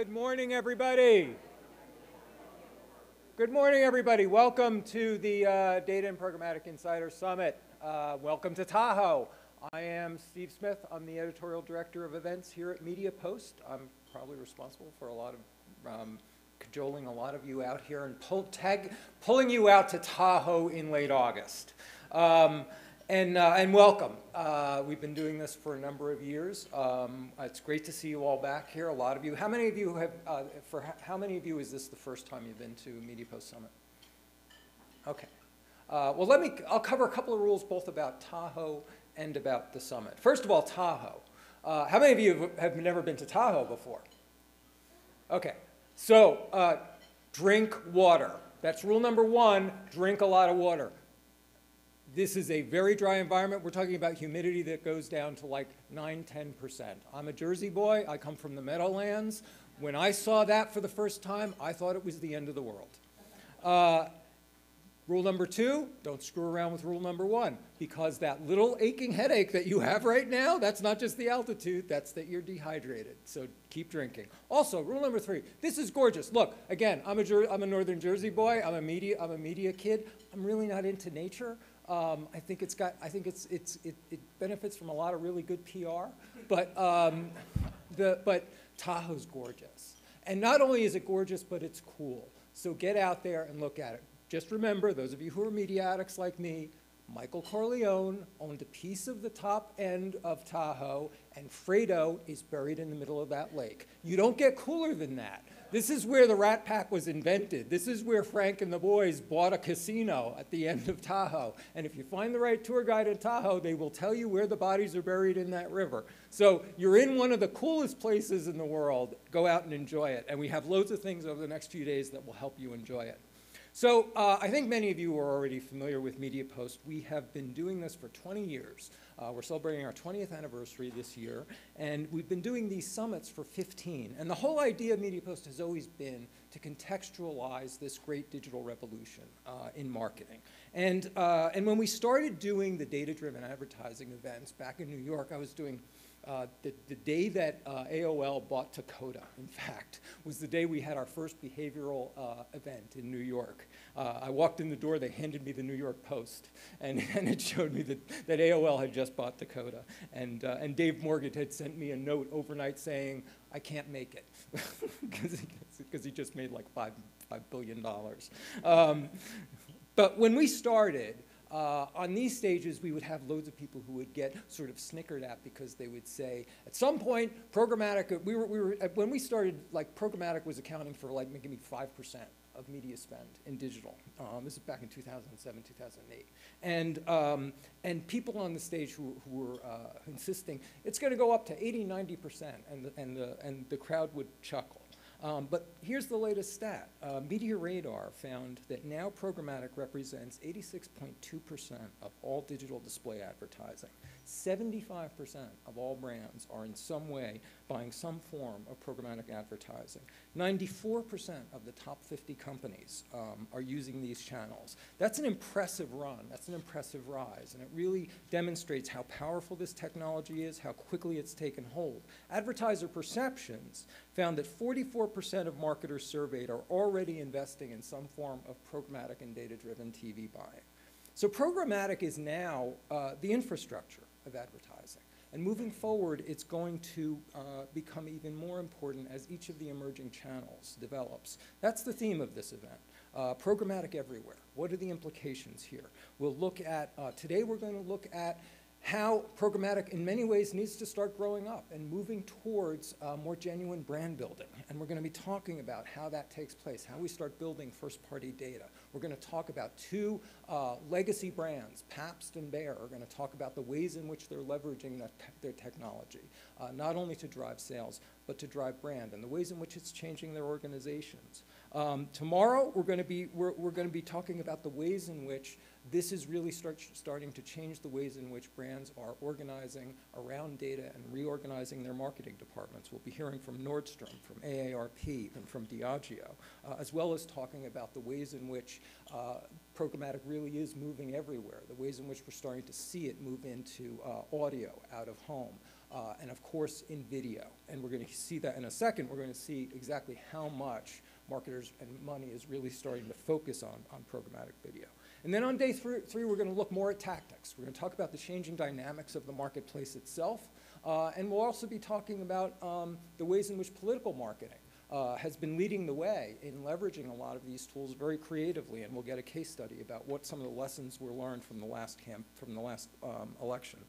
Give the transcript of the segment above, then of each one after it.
Good morning, everybody. Good morning, everybody. Welcome to the Data and Programmatic Insider Summit. Welcome to Tahoe. I am Steve Smith. I'm the Editorial Director of Events here at MediaPost. I'm probably responsible for a lot of cajoling a lot of you out here and pulling you out to Tahoe in late August. And welcome. We've been doing this for a number of years. It's great to see you all back here. A lot of you. How many of you have? How many of you is this the first time you've been to MediaPost Summit? Okay. Well, I'll cover a couple of rules both about Tahoe and about the summit. First of all, Tahoe. How many of you have never been to Tahoe before? Okay. So drink water. That's rule number one. Drink a lot of water. This is a very dry environment. We're talking about humidity that goes down to like 9–10%. I'm a Jersey boy. I come from the Meadowlands. When I saw that for the first time, I thought it was the end of the world. Rule number two, don't screw around with rule number one, because that little aching headache that you have right now, that's not just the altitude, that's that you're dehydrated. So keep drinking. Also, rule number three, this is gorgeous. Look, again, I'm a Northern Jersey boy. I'm a media kid. I'm really not into nature. I think it benefits from a lot of really good PR, but Tahoe's gorgeous. And not only is it gorgeous, but it's cool. So get out there and look at it. Just remember, those of you who are media addicts like me, Michael Corleone owned a piece of the top end of Tahoe, and Fredo is buried in the middle of that lake. You don't get cooler than that. This is where the Rat Pack was invented. This is where Frank and the boys bought a casino at the end of Tahoe. And if you find the right tour guide in Tahoe, they will tell you where the bodies are buried in that river. So you're in one of the coolest places in the world. Go out and enjoy it. And we have loads of things over the next few days that will help you enjoy it. So I think many of you are already familiar with MediaPost. We have been doing this for 20 years. We're celebrating our 20th anniversary this year, and we've been doing these summits for 15. And the whole idea of MediaPost has always been to contextualize this great digital revolution in marketing. And when we started doing the data-driven advertising events back in New York, I was doing the day that AOL bought Dakota, in fact, was the day we had our first behavioral event in New York. I walked in the door, they handed me the New York Post, and it showed me that AOL had just bought Dakota. And Dave Morgan had sent me a note overnight saying, I can't make it, because he just made like $5 billion. But when we started, on these stages, we would have loads of people who would get sort of snickered at because they would say, at some point, programmatic, when we started, like, programmatic was accounting for like maybe 5% of media spend in digital. This is back in 2007, 2008. And people on the stage who were insisting, it's going to go up to 80–90%, and the crowd would chuckle. But here's the latest stat. Media Radar found that now programmatic represents 86.2% of all digital display advertising. 75% of all brands are in some way buying some form of programmatic advertising. 94% of the top 50 companies are using these channels. That's an impressive run. That's an impressive rise. And it really demonstrates how powerful this technology is, how quickly it's taken hold. Advertiser perceptions found that 44% of marketers surveyed are already investing in some form of programmatic and data-driven TV buying. So programmatic is now the infrastructure of advertising. And moving forward, it's going to become even more important as each of the emerging channels develops. That's the theme of this event. Programmatic everywhere. What are the implications here? We'll look at, today we're going to look at how programmatic in many ways needs to start growing up and moving towards more genuine brand building. And we're going to be talking about how that takes place, how we start building first-party data. We're going to talk about two legacy brands, Pabst and Bayer, are going to talk about the ways in which they're leveraging their technology, not only to drive sales, but to drive brand, and the ways in which it's changing their organizations. Tomorrow, we're going to be talking about the ways in which this is really starting to change the ways in which brands are organizing around data and reorganizing their marketing departments. We'll be hearing from Nordstrom, from AARP, and from Diageo, as well as talking about the ways in which programmatic really is moving everywhere, the ways in which we're starting to see it move into audio, out of home, and of course in video. And we're going to see that in a second. We're going to see exactly how much marketers and money is really starting to focus on programmatic video. And then on day three, we're going to look more at tactics. We're going to talk about the changing dynamics of the marketplace itself. And we'll also be talking about the ways in which political marketing has been leading the way in leveraging a lot of these tools very creatively. And we'll get a case study about what some of the lessons were learned from the last election.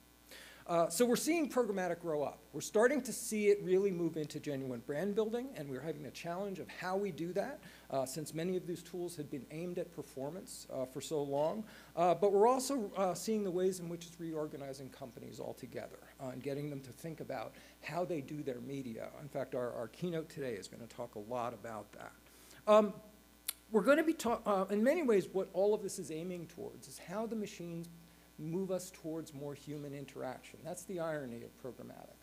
So we're seeing programmatic grow up. We're starting to see it really move into genuine brand building, and we're having a challenge of how we do that, since many of these tools had been aimed at performance for so long. But we're also seeing the ways in which it's reorganizing companies altogether and getting them to think about how they do their media. In fact, our keynote today is going to talk a lot about that. We're going to be in many ways, what all of this is aiming towards is how the machines move us towards more human interaction. That's the irony of programmatic.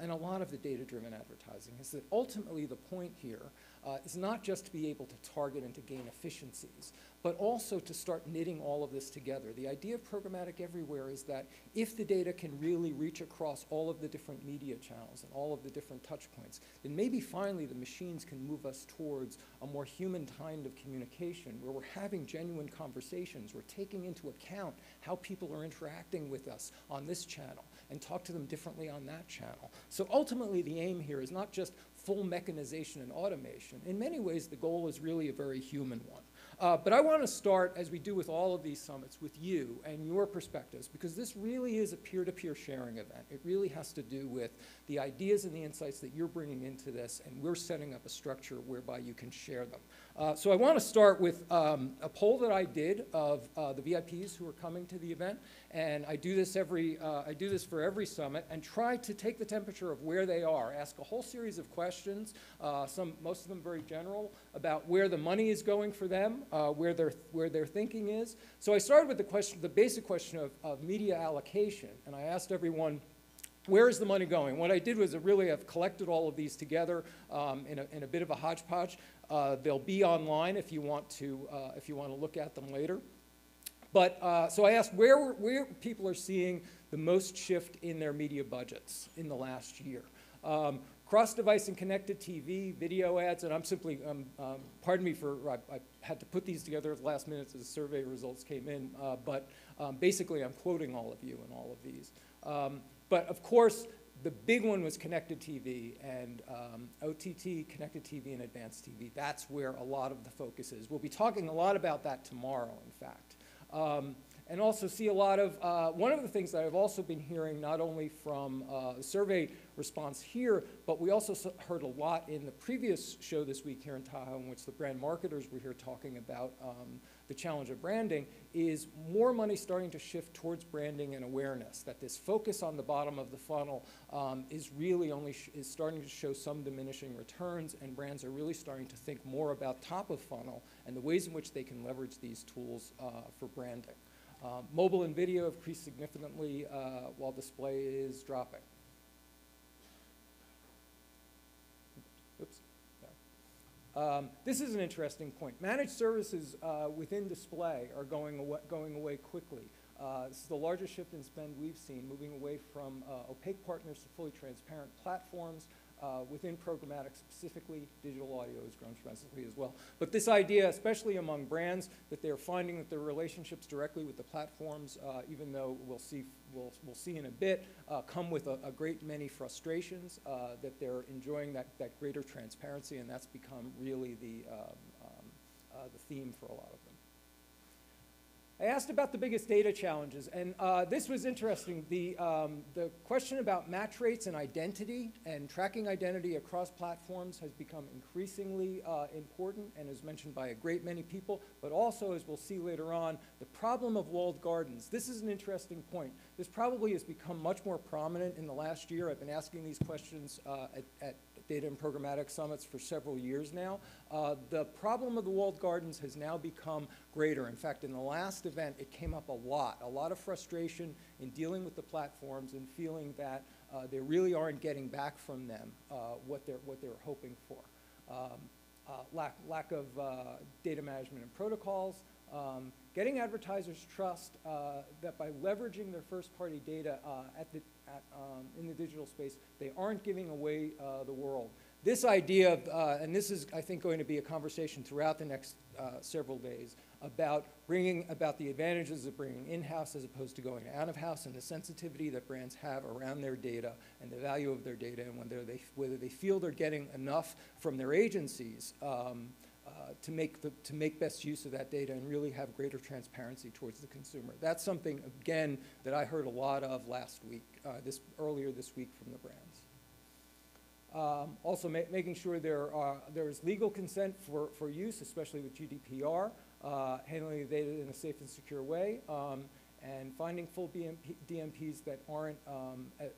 And a lot of the data-driven advertising is that ultimately the point here is not just to be able to target and to gain efficiencies, but also to start knitting all of this together. The idea of programmatic everywhere is that if the data can really reach across all of the different media channels and all of the different touch points, then maybe finally the machines can move us towards a more human kind of communication where we're having genuine conversations, we're taking into account how people are interacting with us on this channel and talk to them differently on that channel. So ultimately the aim here is not just full mechanization and automation. In many ways the goal is really a very human one. But I want to start, as we do with all of these summits, with you and your perspectives, because this really is a peer-to-peer sharing event. It really has to do with the ideas and the insights that you're bringing into this, and we're setting up a structure whereby you can share them. So I want to start with a poll that I did of the VIPs who are coming to the event, and I do this for every summit, and try to take the temperature of where they are, ask a whole series of questions, most of them very general, about where the money is going for them, where their thinking is. So I started with the basic question of media allocation, and I asked everyone, where is the money going? What I did was I've collected all of these together in a bit of a hodgepodge. They'll be online if you want to look at them later. But so I asked where people are seeing the most shift in their media budgets in the last year. Cross-device and connected TV, video ads, and I'm simply, pardon me for, I had to put these together at the last minute as the survey results came in, but basically I'm quoting all of you in all of these. But of course, the big one was connected TV and OTT, connected TV, and advanced TV. That's where a lot of the focus is. We'll be talking a lot about that tomorrow, in fact. And also see a lot of, one of the things that I've also been hearing not only from the survey response here, but we also heard a lot in the previous show this week here in Tahoe, in which the brand marketers were here talking about the challenge of branding, is more money starting to shift towards branding and awareness, that this focus on the bottom of the funnel is really is starting to show some diminishing returns, and brands are really starting to think more about top of funnel and the ways in which they can leverage these tools for branding. Mobile and video have increased significantly while display is dropping. Oops. No. This is an interesting point. Managed services within display are going away quickly. This is the largest shift in spend we've seen, moving away from opaque partners to fully transparent platforms. Within programmatic specifically, digital audio has grown tremendously as well. But this idea, especially among brands, that they're finding that their relationships directly with the platforms, even though we'll see in a bit, come with a great many frustrations, that they're enjoying that greater transparency, and that's become really the theme for a lot of them. I asked about the biggest data challenges, and this was interesting. The question about match rates and identity and tracking identity across platforms has become increasingly important and is mentioned by a great many people, but also, as we'll see later on, the problem of walled gardens. This is an interesting point. This probably has become much more prominent in the last year. I've been asking these questions at data and programmatic summits for several years now. The problem of the walled gardens has now become greater. In fact, in the last event, it came up a lot of frustration in dealing with the platforms and feeling that they really aren't getting back from them what they're hoping for. Lack of data management and protocols, getting advertisers trust that by leveraging their first-party data in the digital space, they aren't giving away the world. This idea of, and this is, I think, going to be a conversation throughout the next several days about the advantages of bringing in-house as opposed to going out-of-house, and the sensitivity that brands have around their data and the value of their data, and whether they feel they're getting enough from their agencies to make best use of that data and really have greater transparency towards the consumer. That's something, again, that I heard a lot of last week, earlier this week from the brands. Also making sure there is legal consent for use, especially with GDPR, handling the data in a safe and secure way, and finding full DMPs that aren't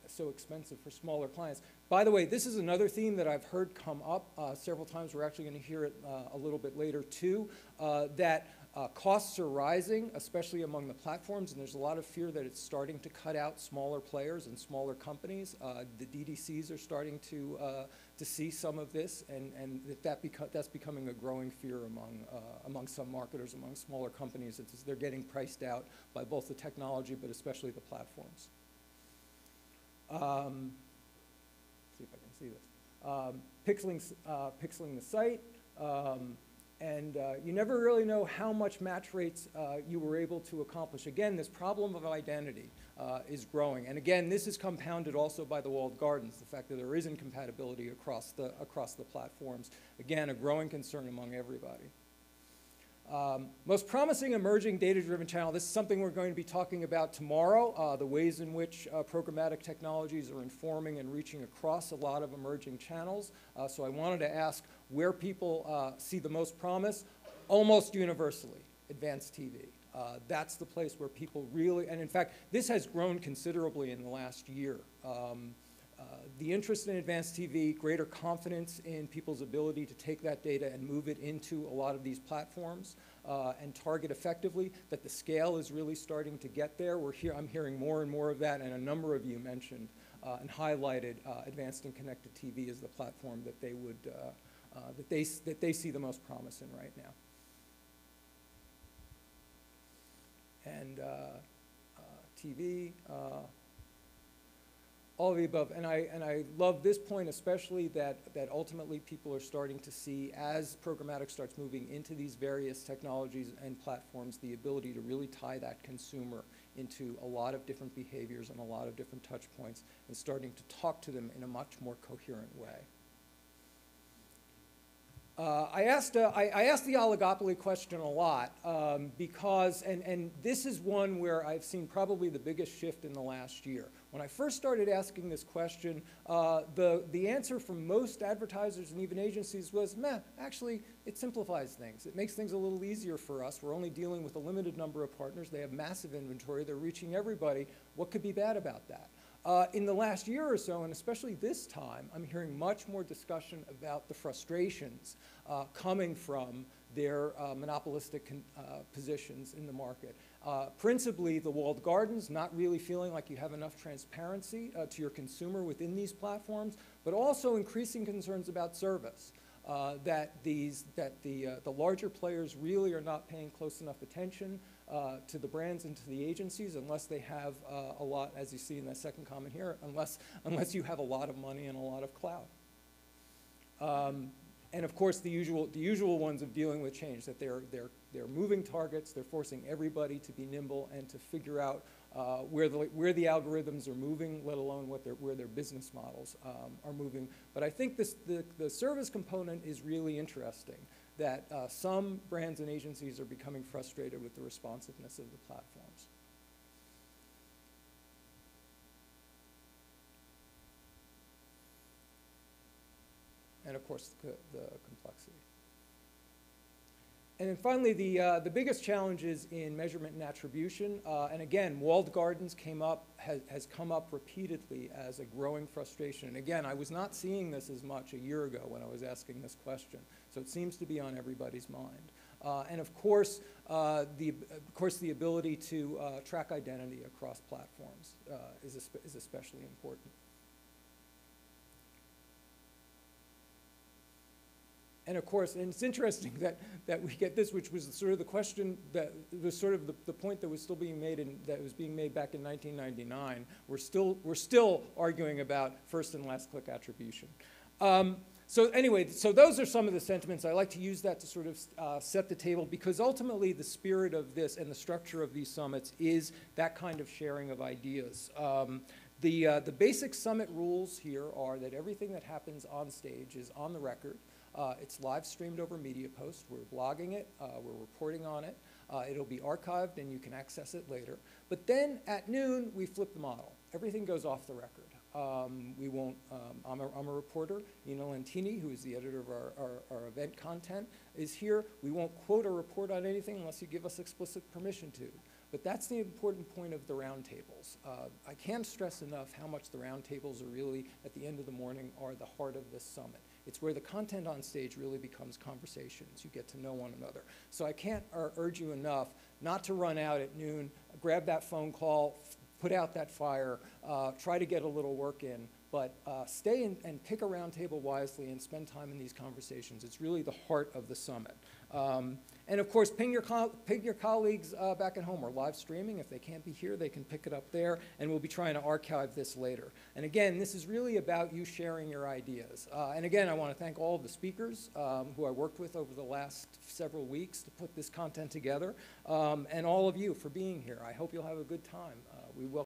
so expensive for smaller clients. By the way, this is another theme that I've heard come up several times. We're actually going to hear it a little bit later too, that costs are rising, especially among the platforms, and there's a lot of fear that it's starting to cut out smaller players and smaller companies. The DDCs are starting to see some of this, and that's becoming a growing fear among some marketers, among smaller companies. They're getting priced out by both the technology, but especially the platforms. See if I can see this. Pixeling the site. And you never really know how much match rates you were able to accomplish. Again, this problem of identity is growing. And again, this is compounded also by the walled gardens, the fact that there is incompatibility across the platforms. Again, a growing concern among everybody. Most promising emerging data-driven channel. This is something we're going to be talking about tomorrow, the ways in which programmatic technologies are informing and reaching across a lot of emerging channels. So I wanted to ask where people see the most promise. Almost universally, advanced TV. That's the place where people really, and in fact, this has grown considerably in the last year. The interest in advanced TV, greater confidence in people's ability to take that data and move it into a lot of these platforms and target effectively, that the scale is really starting to get there. I'm hearing more and more of that, and a number of you mentioned and highlighted advanced and connected TV as the platform that they would, that they see the most promise in right now. And TV, all of the above, and I love this point especially, that ultimately people are starting to see, as programmatic starts moving into these various technologies and platforms, the ability to really tie that consumer into a lot of different behaviors and a lot of different touch points, and starting to talk to them in a much more coherent way. I asked the oligopoly question a lot because, and this is one where I've seen probably the biggest shift in the last year. When I first started asking this question, the answer from most advertisers and even agencies was, meh, actually, it simplifies things. It makes things a little easier for us. We're only dealing with a limited number of partners. They have massive inventory. They're reaching everybody. What could be bad about that? In the last year or so, and especially this time, I'm hearing much more discussion about the frustrations coming from their monopolistic positions in the market. Principally, the walled gardens, not really feeling like you have enough transparency to your consumer within these platforms, but also increasing concerns about service. That the larger players really are not paying close enough attention to the brands and to the agencies, unless they have a lot, as you see in that second comment here, unless you have a lot of money and a lot of clout. And of course, the usual ones of dealing with change, that they're moving targets, they're forcing everybody to be nimble and to figure out where the algorithms are moving, let alone where their business models are moving. But I think the service component is really interesting, that some brands and agencies are becoming frustrated with the responsiveness of the platforms. And of course, the complexity. And then finally, the biggest challenges in measurement and attribution, and again, walled gardens has come up repeatedly as a growing frustration. And again, I was not seeing this as much a year ago when I was asking this question, so it seems to be on everybody's mind. And of course, the ability to track identity across platforms is especially important. And of course, and it's interesting that we get this, which was sort of the question that was sort of the point that was still being made that was being made back in 1999. We're still arguing about first and last click attribution. So anyway, so those are some of the sentiments. I like to use that to sort of set the table, because ultimately the spirit of this and the structure of these summits is that kind of sharing of ideas. The basic summit rules here are that everything that happens on stage is on the record. It's live streamed over MediaPost. We're blogging it. We're reporting on it. It'll be archived, and you can access it later. But then at noon, we flip the model. Everything goes off the record. We won't, I'm a reporter. Nina Lentini, who is the editor of our event content, is here. We won't quote or report on anything unless you give us explicit permission to. But that's the important point of the roundtables. I can't stress enough how much the roundtables are really, at the end of the morning, are the heart of this summit. It's where the content on stage really becomes conversations. You get to know one another. So I can't urge you enough not to run out at noon, grab that phone call, put out that fire, try to get a little work in, but stay and pick a roundtable wisely and spend time in these conversations. It's really the heart of the summit. And of course, ping your colleagues back at home. We're live streaming. If they can't be here, they can pick it up there, and we'll be trying to archive this later. And again, this is really about you sharing your ideas. And again, I want to thank all of the speakers who I worked with over the last several weeks to put this content together, and all of you for being here. I hope you'll have a good time. We welcome